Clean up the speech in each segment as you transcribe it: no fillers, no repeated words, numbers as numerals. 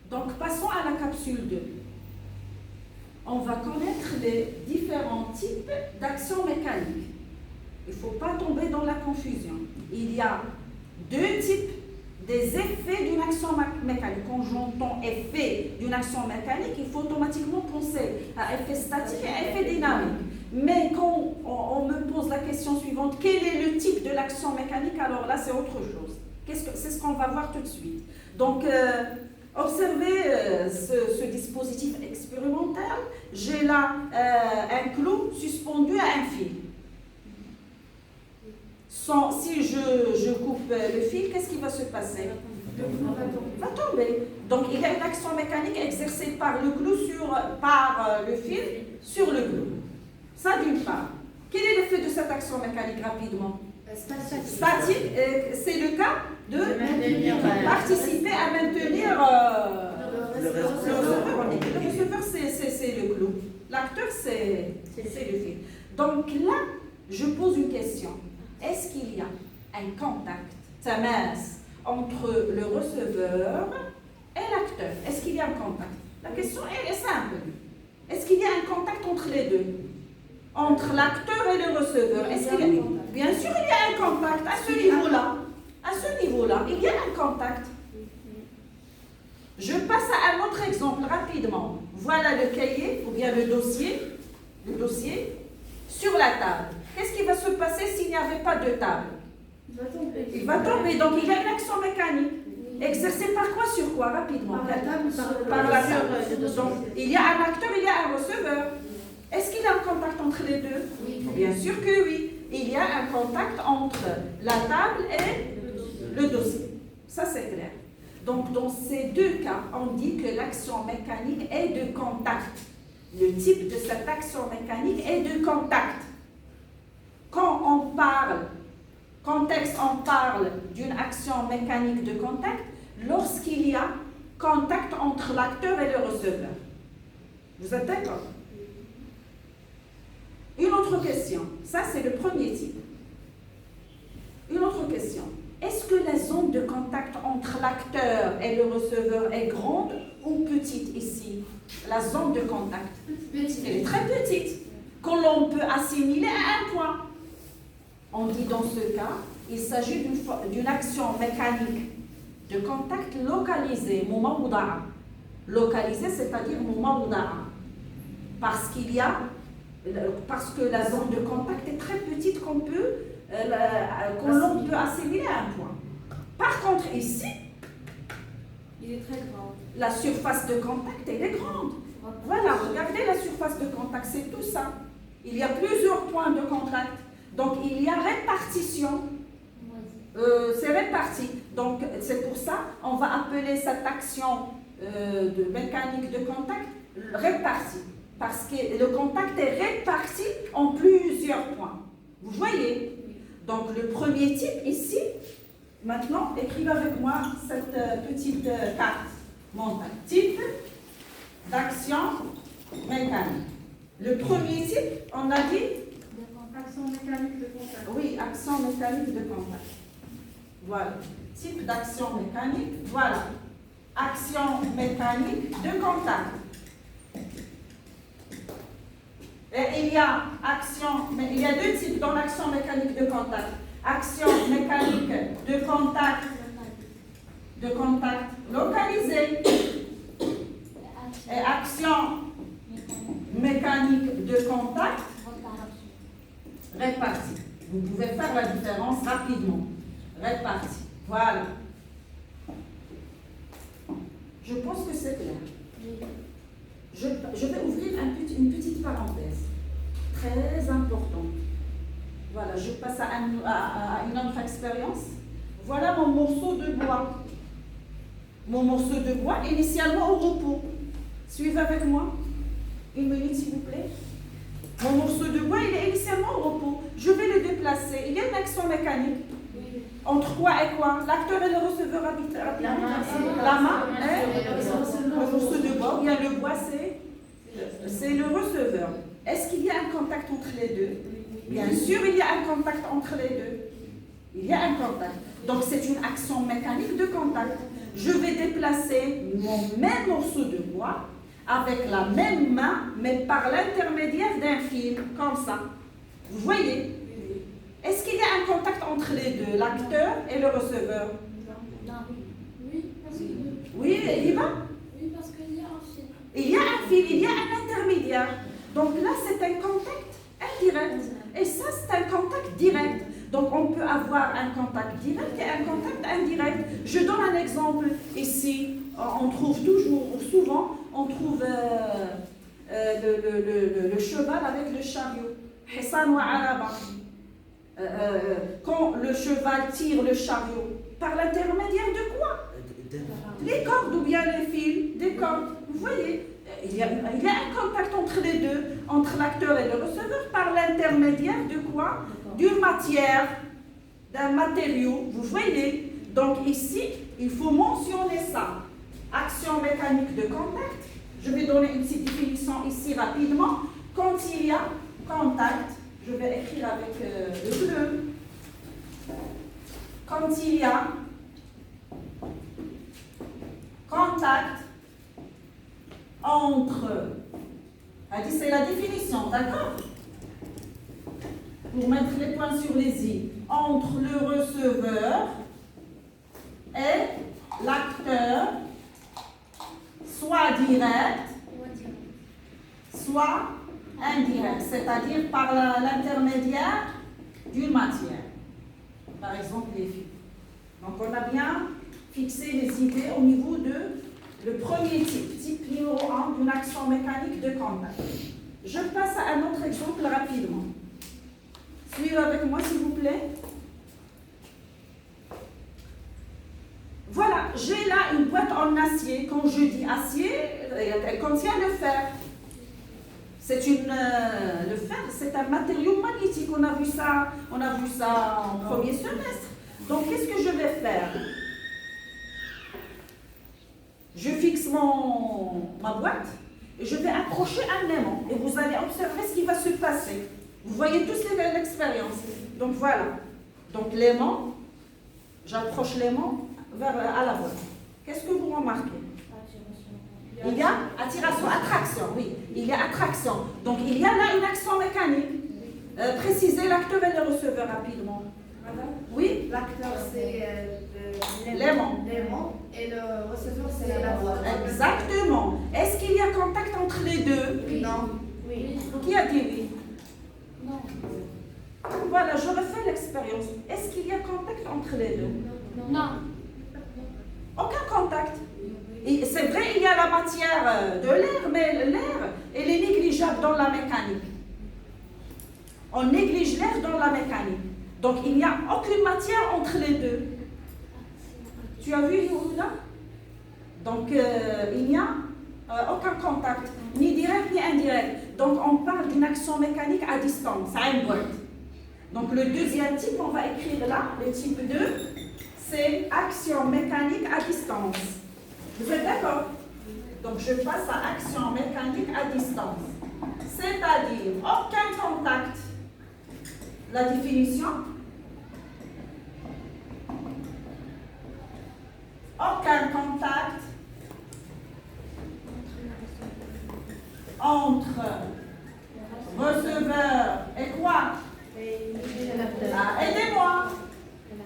Donc, passons à la capsule 2. On va connaître les différents types d'actions mécaniques. Il ne faut pas tomber dans la confusion. Il y a deux types des effets d'une action mécanique. Quand j'entends effet d'une action mécanique, il faut automatiquement penser à effet statique et à effet dynamique. Mais quand on me pose la question suivante, quel est le type de l'action mécanique, alors là c'est autre chose. C'est ce qu'on va voir tout de suite. Donc, observez ce dispositif expérimental. J'ai là un clou suspendu à un fil. Si je coupe le fil, qu'est-ce qui va se passer? Il va tomber. Donc, il y a une action mécanique exercée par le clou par le fil sur le clou. Ça, d'une part. Quel est l'effet de cette action mécanique rapidement? Statique. C'est le cas de participer à maintenir le receveur. Le receveur, c'est le clou. L'acteur, c'est le fil. Donc là, je pose une question. Est-ce qu'il y a un contact, tamas, entre le receveur et l'acteur? Est-ce qu'il y a un contact? La question elle est simple. Est-ce qu'il y a un contact entre les deux? Entre l'acteur et le receveur? Est-ce qu'il y a... Bien sûr, il y a un contact à ce niveau-là. À ce niveau-là, il y a un contact. Je passe à un autre exemple rapidement. Voilà le cahier ou bien le dossier sur la table. Qu'est-ce qui va se passer s'il n'y avait pas de table? Il va tomber. Donc il y a une action mécanique. Exercée par quoi sur quoi rapidement? Par la table. Donc il y a un acteur, il y a un receveur. Est-ce qu'il y a un contact entre les deux? Oui. Bien sûr que oui. Il y a un contact entre la table et le dossier. Ça c'est clair. Donc dans ces deux cas, on dit que l'action mécanique est de contact. Le type de cette action mécanique est de contact. Quand on parle d'une action mécanique de contact lorsqu'il y a contact entre l'acteur et le receveur. Vous êtes d'accord? Une autre question. Ça, c'est le premier type. Une autre question. Est-ce que la zone de contact entre l'acteur et le receveur est grande ou petite ici? La zone de contact. Elle est très petite, que l'on peut assimiler à un point. On dit dans ce cas, il s'agit d'une action mécanique de contact localisée, mumawda'a. Localisée, c'est-à-dire mumawda'a. Parce que la zone de contact est très petite qu'on l'on peut assimiler à un point. Par contre, ici, il est très grand. La surface de contact, elle est grande. Voilà, regardez la surface de contact, c'est tout ça. Il y a plusieurs points de contact. Donc, il y a répartition. C'est réparti. Donc, c'est pour ça on va appeler cette action de mécanique de contact répartie. Parce que le contact est réparti en plusieurs points. Vous voyez? Donc, le premier type ici, maintenant, écrivez avec moi cette petite carte mentale. Type d'action mécanique. Le premier type, on a dit? Action mécanique de contact. Oui, action mécanique de contact. Voilà. Type d'action mécanique. Voilà. Action mécanique de contact. Et il y a deux types dans l'action mécanique de contact. Action mécanique de contact localisée et action mécanique de contact répartie. Vous pouvez faire la différence rapidement. Répartie. Voilà. Je pense que c'est clair. Je vais ouvrir une petite parenthèse très importante. Voilà, je passe à une autre expérience. Voilà mon morceau de bois. Mon morceau de bois, initialement au repos. Suivez avec moi. Une minute, s'il vous plaît. Mon morceau de bois, il est initialement au repos. Je vais le déplacer. Il y a une action mécanique. Entre quoi et quoi? L'acteur et le receveur arbitraire. La main et le morceau de bois. Bien, le bois, c'est le receveur. Est-ce qu'il y a un contact entre les deux? Bien sûr, il y a un contact entre les deux. Il y a un contact. Donc, c'est une action mécanique de contact. je vais déplacer mon même morceau de bois avec la même main, mais par l'intermédiaire d'un fil, comme ça. Vous voyez? Est-ce qu'il y a un contact entre les deux, l'acteur et le receveur? Oui, parce que... Oui, il y va? Oui, parce qu'il y a un fil. Il y a un fil, il y a un intermédiaire. Donc là, c'est un contact indirect. Et ça, c'est un contact direct. Donc on peut avoir un contact direct et un contact indirect. Je donne un exemple ici. On trouve toujours, ou souvent, on trouve le cheval avec le chariot. Hisan wa araba. Quand le cheval tire le chariot, par l'intermédiaire de quoi? Les cordes ou bien les fils, des cordes. Vous voyez, il y a un contact entre les deux, entre l'acteur et le receveur, par l'intermédiaire de quoi? D'une matière, d'un matériau. Vous voyez, donc ici, il faut mentionner ça. Action mécanique de contact. Je vais donner une petite définition ici rapidement. Quand il y a contact, je vais écrire avec le bleu. Quand il y a contact entre, c'est la définition, d'accord? Pour mettre les points sur les i, entre le receveur et l'acteur, soit direct, soit indirect, c'est-à-dire par l'intermédiaire d'une matière, par exemple les fils. Donc on a bien fixé les idées au niveau de le premier type numéro 1 d'une action mécanique de contact. Je passe à un autre exemple rapidement. Suivez avec moi s'il vous plaît. Voilà, j'ai là une boîte en acier. Quand je dis acier, elle contient le fer. Le fer, c'est un matériau magnétique. On a vu ça en premier semestre. Donc, qu'est-ce que je vais faire? Je fixe ma boîte et je vais accrocher un aimant. Et vous allez observer ce qui va se passer. Vous voyez tous l'expérience. Donc, voilà. Donc, l'aimant, j'approche l'aimant à la boîte. Qu'est-ce que vous remarquez? Il y a attraction, oui. Il y a attraction. Donc, il y a là une action mécanique. Précisez l'acteur et le receveur rapidement. Oui? L'acteur, c'est l'aimant. Et le receveur, c'est la boîte. Exactement. Est-ce qu'il y a contact entre les deux? Oui. Non. Oui. Qui a dit oui? Non. Voilà, je refais l'expérience. Est-ce qu'il y a contact entre les deux? Non. Aucun contact. C'est vrai, il y a la matière de l'air, mais l'air, elle est négligeable dans la mécanique. On néglige l'air dans la mécanique. Donc, il n'y a aucune matière entre les deux. Tu as vu, Yehuda? Donc, il n'y a aucun contact, ni direct ni indirect. Donc, on parle d'une action mécanique à distance, à une boîte. Donc, le deuxième type, on va écrire là, le type 2, c'est action mécanique à distance. Vous êtes d'accord? Donc, je passe à action mécanique à distance. C'est-à-dire, aucun contact. La définition? Aucun contact entre receveur et quoi? Aidez-moi.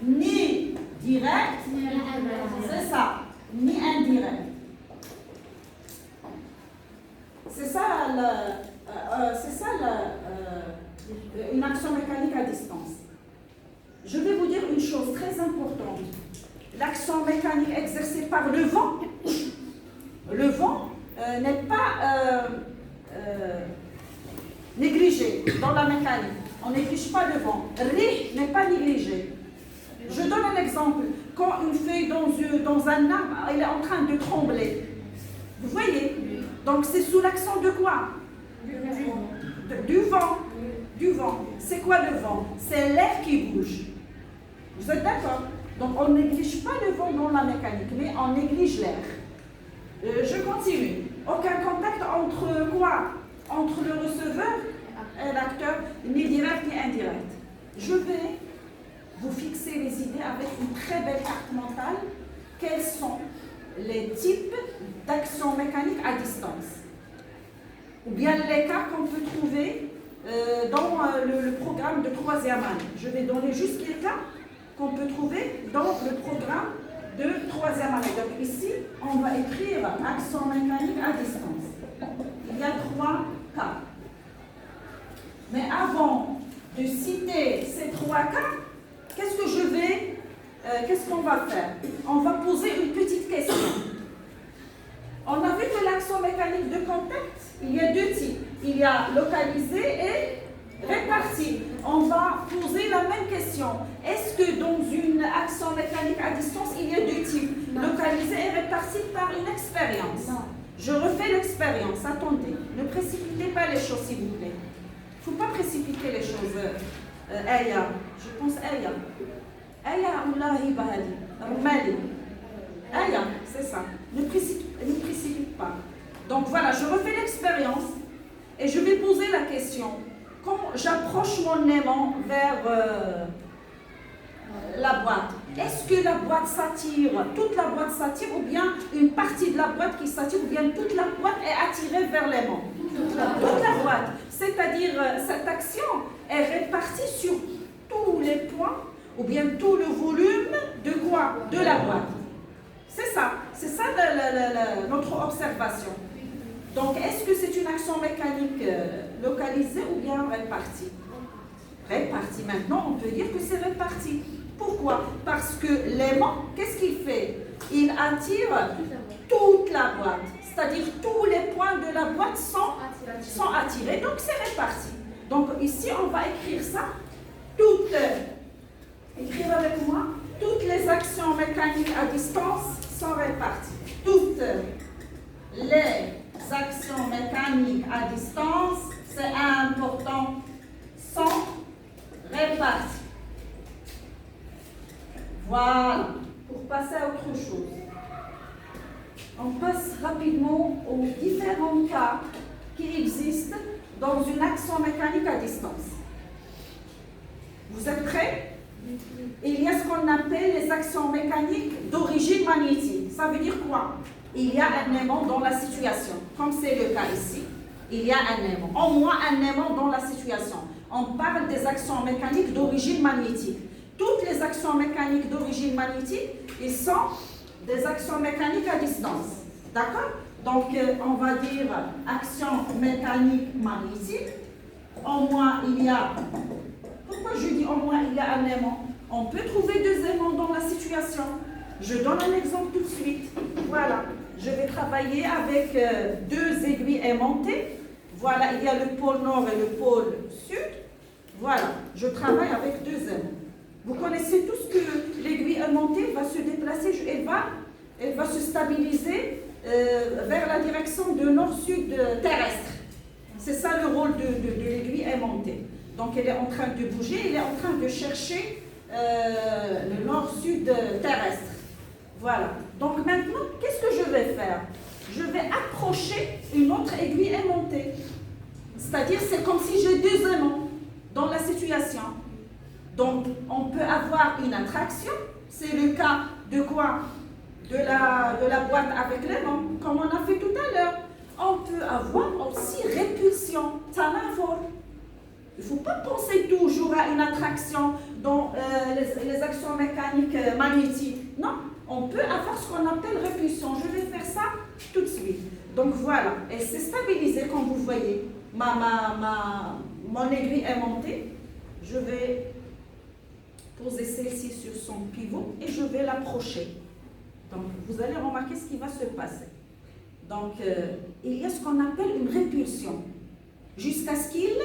Ni direct, c'est ça, ni indirect. C'est ça, une action mécanique à distance. Je vais vous dire une chose très importante. L'action mécanique exercée par le vent n'est pas négligé dans la mécanique. On ne néglige pas le vent. Rih n'est pas négligé. Je donne un exemple. Quand une feuille dans un arbre, elle est en train de trembler. Vous voyez? Donc c'est sous l'action de quoi? Du vent. Du vent. C'est quoi le vent? C'est l'air qui bouge. Vous êtes d'accord? Donc on ne néglige pas le vent dans la mécanique, mais on néglige l'air. Je continue. Aucun contact entre quoi? Entre le receveur et l'acteur, ni direct ni indirect. Je vais vous fixer les idées avec une très belle carte mentale. Quelles sont les types d'actions mécaniques à distance, ou bien les cas qu'on peut trouver dans le programme de troisième année. Je vais donner juste les cas qu'on peut trouver dans le programme de troisième année. Donc ici, on va écrire action mécanique à distance. Il y a 3 cas. Mais avant de citer ces 3 cas, qu'est-ce qu'on va faire? On va poser une petite question. On a vu que l'action mécanique de contact, il y a 2 types. Il y a localisé et réparti. On va poser la même question. Est-ce que dans une action mécanique à distance, il y a 2 types, localisé et réparti par une expérience? Non. Je refais l'expérience. Attendez, ne précipitez pas les choses, s'il vous plaît. Il ne faut pas précipiter les choses. Aya, je pense Aya. Aya, Allahi Bahadi. Rumali. Aya, c'est ça. Ne précipite pas. Donc voilà, je refais l'expérience et je vais poser la question. Quand j'approche mon aimant vers la boîte, est-ce que la boîte s'attire, toute la boîte s'attire, ou bien une partie de la boîte qui s'attire, ou bien toute la boîte est attirée vers l'aimant? Toute la boîte. C'est-à-dire, cette action est répartie sur tous les points, ou bien tout le volume de quoi? De la boîte. C'est ça notre observation. Donc, est-ce que c'est une action mécanique localisée ou bien répartie? Répartie. Maintenant, on peut dire que c'est réparti. Pourquoi? Parce que l'aimant, qu'est-ce qu'il fait? Il attire toute la boîte. C'est-à-dire tous les points de la boîte sont attirés. Donc, c'est réparti. Donc, ici, on va écrire ça. Écrire avec moi. Toutes les actions mécaniques à distance sont réparties. Toutes les actions mécaniques à distance, c'est important, sont réparties. Voilà, pour passer à autre chose. On passe rapidement aux différents cas qui existent dans une action mécanique à distance. Vous êtes prêts? Il y a ce qu'on appelle les actions mécaniques d'origine magnétique. Ça veut dire quoi? Il y a un aimant dans la situation, comme c'est le cas ici. Il y a un aimant, au moins un aimant dans la situation. On parle des actions mécaniques d'origine magnétique. Toutes les actions mécaniques d'origine magnétique, ils sont des actions mécaniques à distance. D'accord? Donc, on va dire action mécanique magnétique. Au moins, il y a... Pourquoi je dis au moins il y a un aimant? On peut trouver 2 aimants dans la situation. Je donne un exemple tout de suite. Voilà. Je vais travailler avec 2 aiguilles aimantées. Voilà, il y a le pôle nord et le pôle sud. Voilà, je travaille avec 2 aimants. Vous connaissez tous que l'aiguille aimantée va se déplacer, elle va se stabiliser vers la direction de nord-sud terrestre. C'est ça le rôle de l'aiguille aimantée. Donc elle est en train de bouger, elle est en train de chercher le nord-sud terrestre. Voilà. Donc maintenant, qu'est-ce que je vais faire? Je vais approcher une autre aiguille aimantée. C'est-à-dire, c'est comme si j'ai 2 aimants dans la situation. Donc, on peut avoir une attraction. C'est le cas de quoi? De la boîte avec l'aimant, comme on a fait tout à l'heure. On peut avoir aussi répulsion, tanafor. Il ne faut pas penser toujours à une attraction dans les actions mécaniques magnétiques. Non, on peut avoir ce qu'on appelle répulsion. Je vais faire ça tout de suite. Donc voilà, elle s'est stabilisée comme vous voyez. Mon aiguille est montée. Je vais poser celle-ci sur son pivot et je vais l'approcher. Donc vous allez remarquer ce qui va se passer. Donc il y a ce qu'on appelle une répulsion. Jusqu'à ce qu'il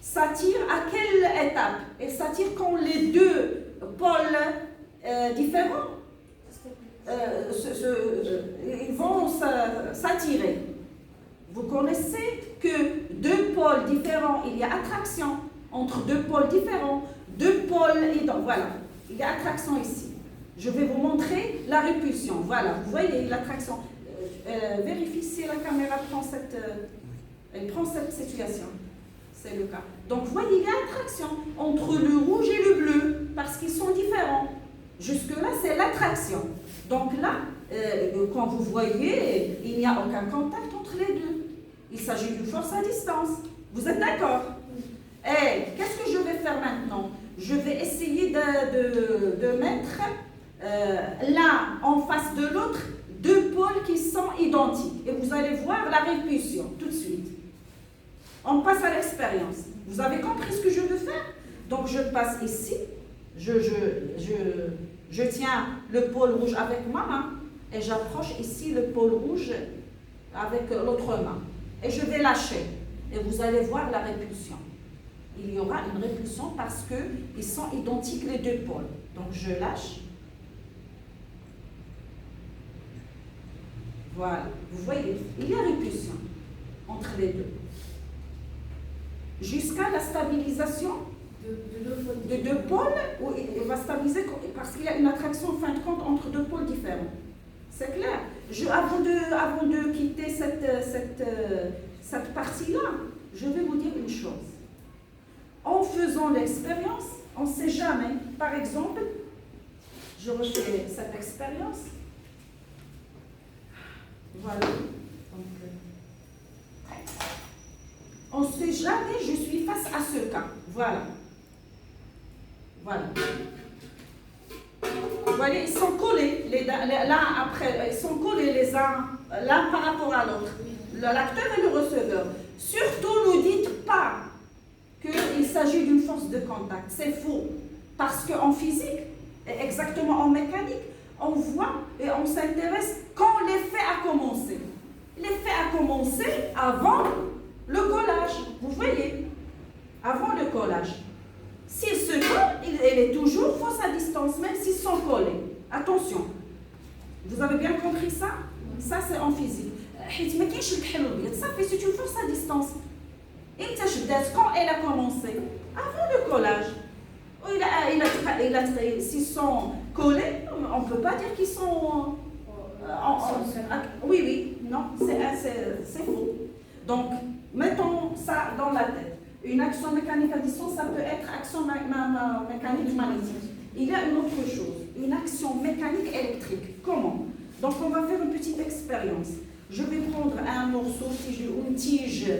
s'attire à quelle étape? Elle s'attire quand les 2 pôles différents ils vont s'attirer. Vous connaissez que 2 pôles différents, il y a attraction entre 2 pôles différents, 2 pôles, et donc voilà, il y a attraction ici. Je vais vous montrer la répulsion. Voilà, vous voyez l'attraction. Vérifiez si la caméra prend cette situation. C'est le cas. Donc, vous voyez, il y a attraction entre le rouge et le bleu, parce qu'ils sont différents. Jusque-là, c'est l'attraction. Donc là, quand vous voyez, il n'y a aucun contact entre les deux. Il s'agit d'une force à distance. Vous êtes d'accord? Et qu'est-ce que je vais faire maintenant? Je vais essayer de mettre l'un en face de l'autre deux pôles qui sont identiques. Et vous allez voir la répulsion tout de suite. On passe à l'expérience. Vous avez compris ce que je veux faire? Donc je passe ici. Je tiens le pôle rouge avec ma main et j'approche ici le pôle rouge avec l'autre main. Et je vais lâcher. Et vous allez voir la répulsion. Il y aura une répulsion parce qu'ils sont identiques les deux pôles. Donc je lâche. Voilà. Vous voyez, il y a répulsion entre les deux. Jusqu'à la stabilisation de deux pôles, où il va stabiliser parce qu'il y a une attraction en fin de compte entre deux pôles différents. C'est clair. Avant de quitter cette partie-là, je vais vous dire une chose. En faisant l'expérience, on ne sait jamais. Par exemple, je refais cette expérience. Voilà. Donc, on ne sait jamais, je suis face à ce cas. Voilà. Voilà. Vous voyez, ils sont collés, l'un après, ils sont collés les uns, l'un par rapport à l'autre. L'acteur et le receveur. Surtout, ne dites pas qu'il s'agit d'une force de contact. C'est faux. Parce qu'en physique, et exactement en mécanique, on voit et on s'intéresse quand l'effet a commencé. L'effet a commencé avant le collage. Vous voyez, avant le collage. S'ils se collent, elle est toujours force à distance, même s'ils sont collés. Attention. Vous avez bien compris ça? Ça, c'est en physique. Ça fait, c'est une force à distance. Quand elle a commencé, avant le collage, s'ils sont collés, on ne peut pas dire qu'ils sont... oui, non, c'est faux. Donc, mettons ça dans la tête. Une action mécanique à distance, ça peut être action mécanique magnétique. Il y a une autre chose, une action mécanique électrique. Comment? Donc, on va faire une petite expérience. Je vais prendre un morceau ou une tige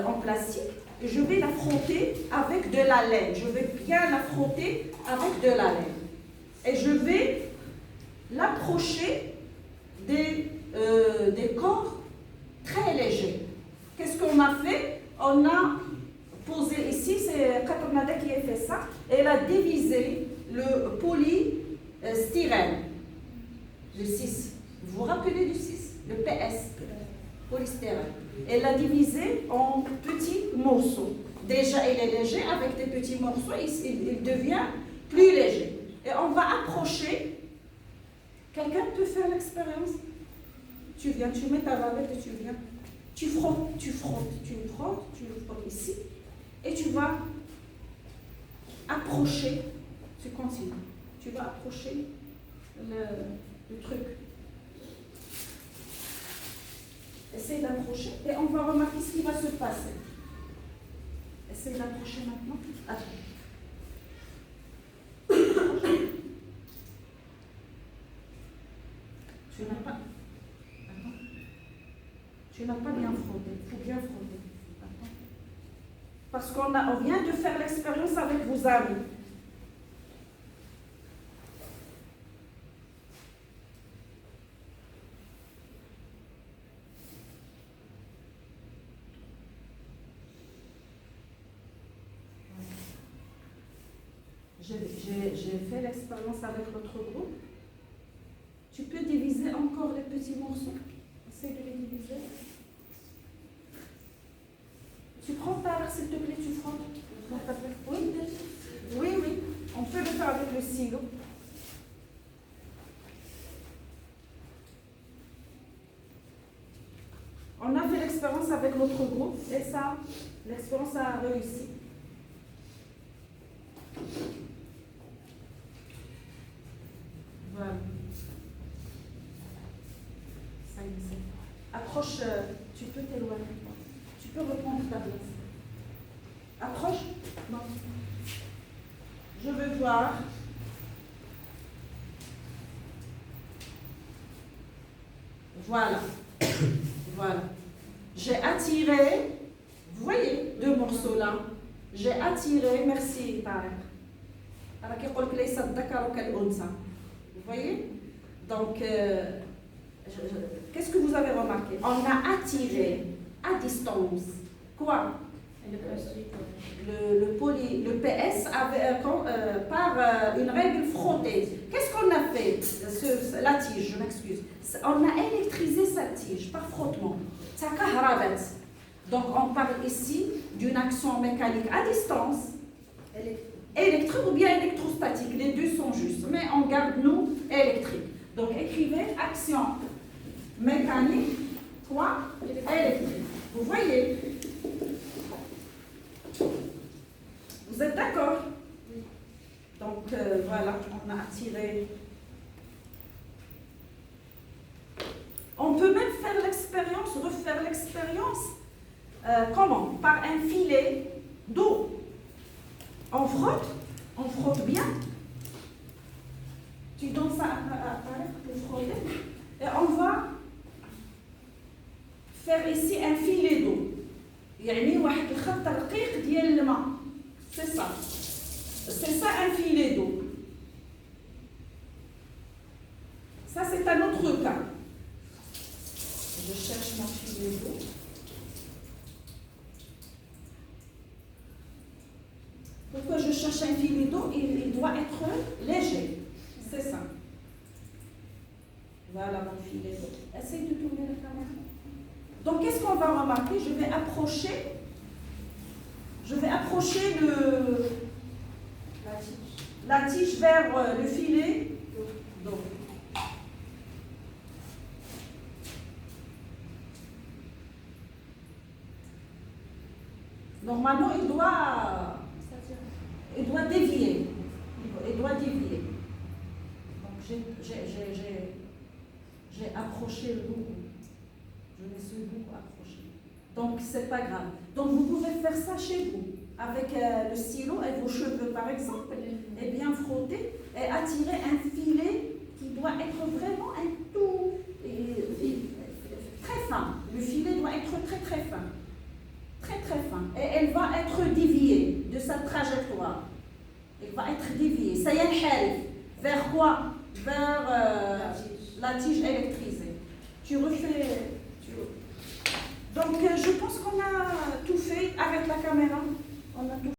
en plastique et je vais la frotter avec de la laine. Je vais bien la frotter avec de la laine. Et je vais l'approcher des corps très légers. Qu'est-ce qu'on a fait? On a posé ici, c'est Katornada qui a fait ça, elle a divisé le polystyrène, le 6. Vous vous rappelez du 6? Le PS, polystyrène. Elle l'a divisé en petits morceaux. Déjà, il est léger, avec des petits morceaux, il devient plus léger. Et on va approcher. Quelqu'un peut faire l'expérience? Tu viens, tu mets ta bavette et tu viens. Tu frottes, tu frottes ici. Et tu vas approcher. Tu continues. Tu vas approcher le truc. Essaye d'approcher et on va remarquer ce qui va se passer. Essaye d'approcher maintenant. Attends. Tu n'as pas bien frotté. Il faut bien frotter. Attends. Parce qu'on vient de faire l'expérience avec vos amis. J'ai fait l'expérience avec votre groupe. Tu peux diviser encore les petits morceaux. Essaye de les diviser. Tu prends ta verre, s'il te plaît, tu frottes. Oui, oui, oui. On peut le faire avec le stylo. On a fait l'expérience avec notre groupe et ça, l'expérience a réussi. Voilà. Ça y est, c'est. Approche, tu peux t'éloigner. Tu peux reprendre ta place. Approche. Non. Je veux voir. Voilà. Voilà. J'ai attiré, vous voyez, deux morceaux là. J'ai attiré, merci Tarek. Vous voyez? Donc, qu'est-ce que vous avez remarqué? On a attiré à distance. Quoi? Le PS avait, par une règle frottée. Qu'est-ce qu'on a fait? La tige, je m'excuse. On a électrisé sa tige par frottement. Ça kahrabat. Donc on parle ici d'une action mécanique à distance, électrique ou bien électrostatique. Les deux sont justes, mais on garde nous électrique. Donc écrivez action mécanique, quoi? Électrique. Vous voyez? Vous êtes d'accord? Oui. Donc voilà, on a attiré. On peut même faire l'expérience, refaire l'expérience. Comment? Par un filet d'eau. On frotte bien. Tu donnes ça à le frotter. Et on va faire ici un filet d'eau. يعني واحد الخط رقيق ديال الماء. C'est ça. C'est ça un filet d'eau. Ça c'est un autre cas. Je cherche mon filet d'eau. Pourquoi je cherche un filet d'eau? Il doit être léger. C'est ça. Voilà mon filet d'eau. Essaye de tourner la caméra. Donc, qu'est-ce qu'on va remarquer? Je vais approcher la tige vers le filet d'eau. Normalement, il doit dévier. Il doit dévier. Donc, j'ai approché le bout. Je me suis beaucoup approchée. Donc, c'est pas grave. Donc, vous pouvez faire ça chez vous. Avec le stylo et vos cheveux, par exemple, et bien frotter et attirer un filet qui doit être vraiment un tout très fin. Le filet doit être très très fin. Très très fin. Et elle va être déviée de sa trajectoire. Elle va être déviée. Ça y est, vers quoi? Vers la tige électrisée. Tu refais. Donc, je pense qu'on a tout fait avec la caméra. On a tout